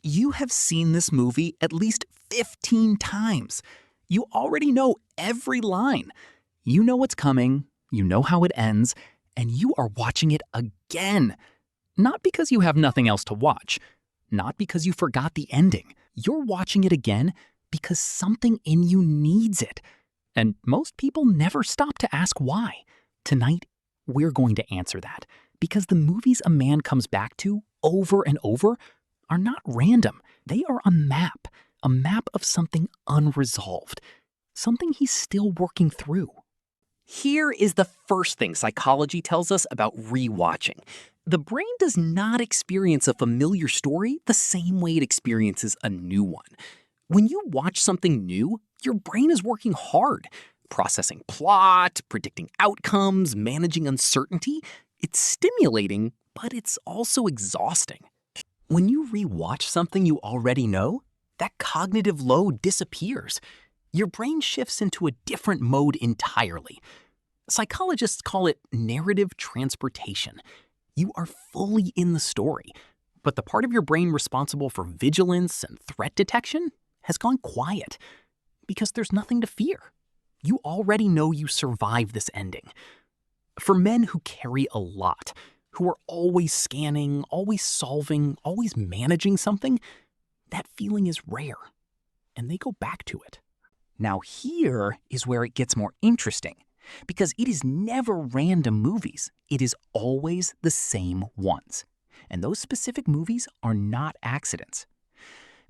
You have seen this movie at least 15 times. You already know every line. You know what's coming, you know how it ends, and you are watching it again. Not because you have nothing else to watch, not because you forgot the ending. You're watching it again because something in you needs it. And most people never stop to ask why. Tonight, we're going to answer that because the movies a man comes back to over and over are not random. They are a map of something unresolved, something he's still working through. Here is the first thing psychology tells us about rewatching. The brain does not experience a familiar story the same way it experiences a new one. When you watch something new, your brain is working hard, processing plot, predicting outcomes, managing uncertainty. It's stimulating, but it's also exhausting. When you rewatch something you already know, that cognitive load disappears. Your brain shifts into a different mode entirely. Psychologists call it narrative transportation. You are fully in the story, but the part of your brain responsible for vigilance and threat detection has gone quiet because there's nothing to fear. You already know you survived this ending. For men who carry a lot, who are always scanning, always solving, always managing something, that feeling is rare, and they go back to it. Now here is where it gets more interesting, because it is never random movies. It is always the same ones. And those specific movies are not accidents.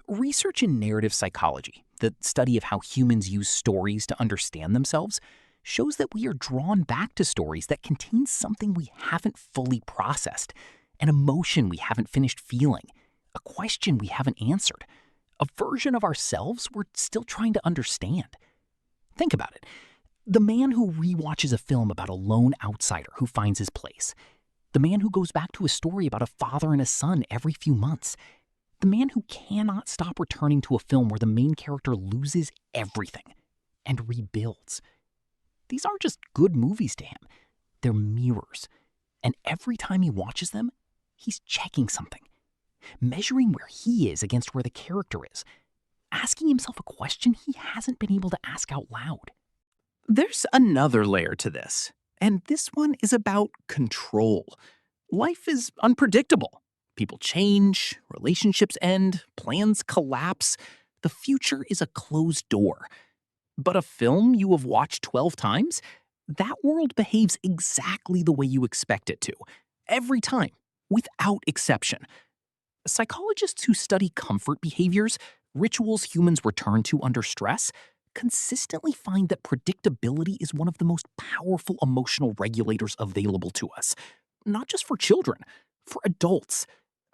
Research in narrative psychology, the study of how humans use stories to understand themselves, shows that we are drawn back to stories that contain something we haven't fully processed, an emotion we haven't finished feeling, a question we haven't answered, a version of ourselves we're still trying to understand. Think about it. The man who rewatches a film about a lone outsider who finds his place. The man who goes back to a story about a father and a son every few months. The man who cannot stop returning to a film where the main character loses everything and rebuilds. These aren't just good movies to him. They're mirrors. And every time he watches them, he's checking something. Measuring where he is against where the character is. Asking himself a question he hasn't been able to ask out loud. There's another layer to this, and this one is about control. Life is unpredictable. People change, relationships end, plans collapse. The future is a closed door. But a film you have watched 12 times, that world behaves exactly the way you expect it to. Every time, without exception. Psychologists who study comfort behaviors, rituals humans return to under stress, consistently find that predictability is one of the most powerful emotional regulators available to us. Not just for children, for adults,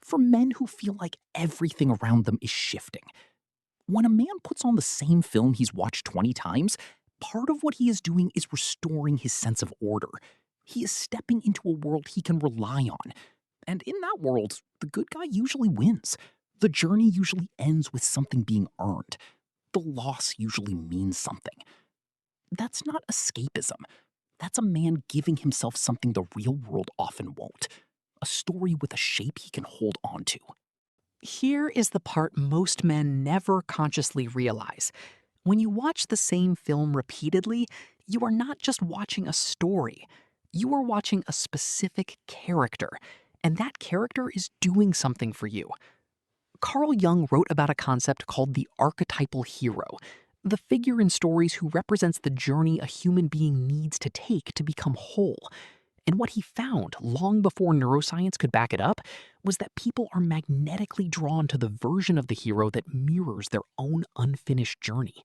for men who feel like everything around them is shifting. When a man puts on the same film he's watched 20 times, part of what he is doing is restoring his sense of order. He is stepping into a world he can rely on. And in that world, the good guy usually wins. The journey usually ends with something being earned. The loss usually means something. That's not escapism. That's a man giving himself something the real world often won't. A story with a shape he can hold on to. Here is the part most men never consciously realize. When you watch the same film repeatedly, you are not just watching a story. You are watching a specific character, and that character is doing something for you. Carl Jung wrote about a concept called the archetypal hero, the figure in stories who represents the journey a human being needs to take to become whole. And what he found, long before neuroscience could back it up, was that people are magnetically drawn to the version of the hero that mirrors their own unfinished journey.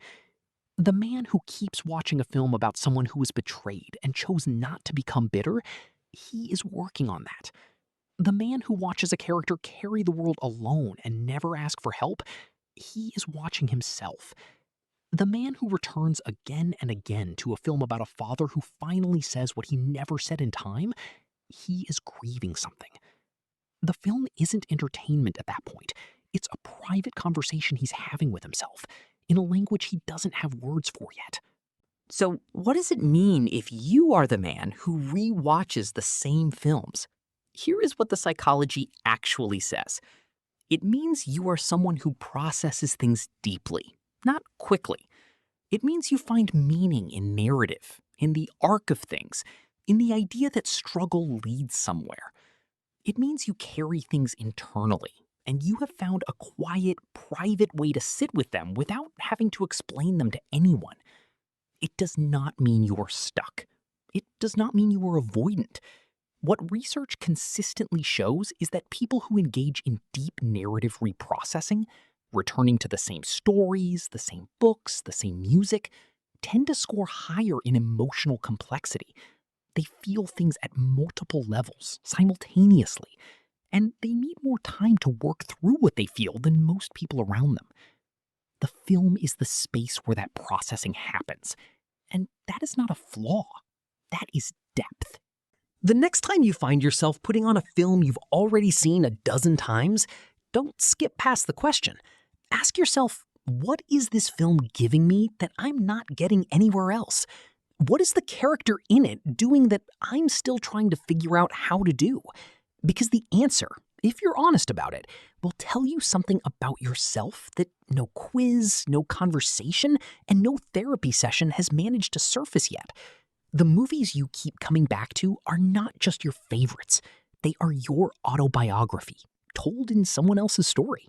The man who keeps watching a film about someone who was betrayed and chose not to become bitter, he is working on that. The man who watches a character carry the world alone and never ask for help, he is watching himself. The man who returns again and again to a film about a father who finally says what he never said in time, he is grieving something. The film isn't entertainment at that point. It's a private conversation he's having with himself, in a language he doesn't have words for yet. So what does it mean if you are the man who rewatches the same films? Here is what the psychology actually says. It means you are someone who processes things deeply, not quickly. It means you find meaning in narrative, in the arc of things, in the idea that struggle leads somewhere. It means you carry things internally, and you have found a quiet, private way to sit with them without having to explain them to anyone. It does not mean you are stuck. It does not mean you are avoidant. What research consistently shows is that people who engage in deep narrative reprocessing, returning to the same stories, the same books, the same music, tend to score higher in emotional complexity. They feel things at multiple levels, simultaneously, and they need more time to work through what they feel than most people around them. The film is the space where that processing happens, and that is not a flaw. That is depth. The next time you find yourself putting on a film you've already seen a dozen times, don't skip past the question. Ask yourself, what is this film giving me that I'm not getting anywhere else? What is the character in it doing that I'm still trying to figure out how to do? Because the answer, if you're honest about it, will tell you something about yourself that no quiz, no conversation, and no therapy session has managed to surface yet. The movies you keep coming back to are not just your favorites. They are your autobiography, told in someone else's story.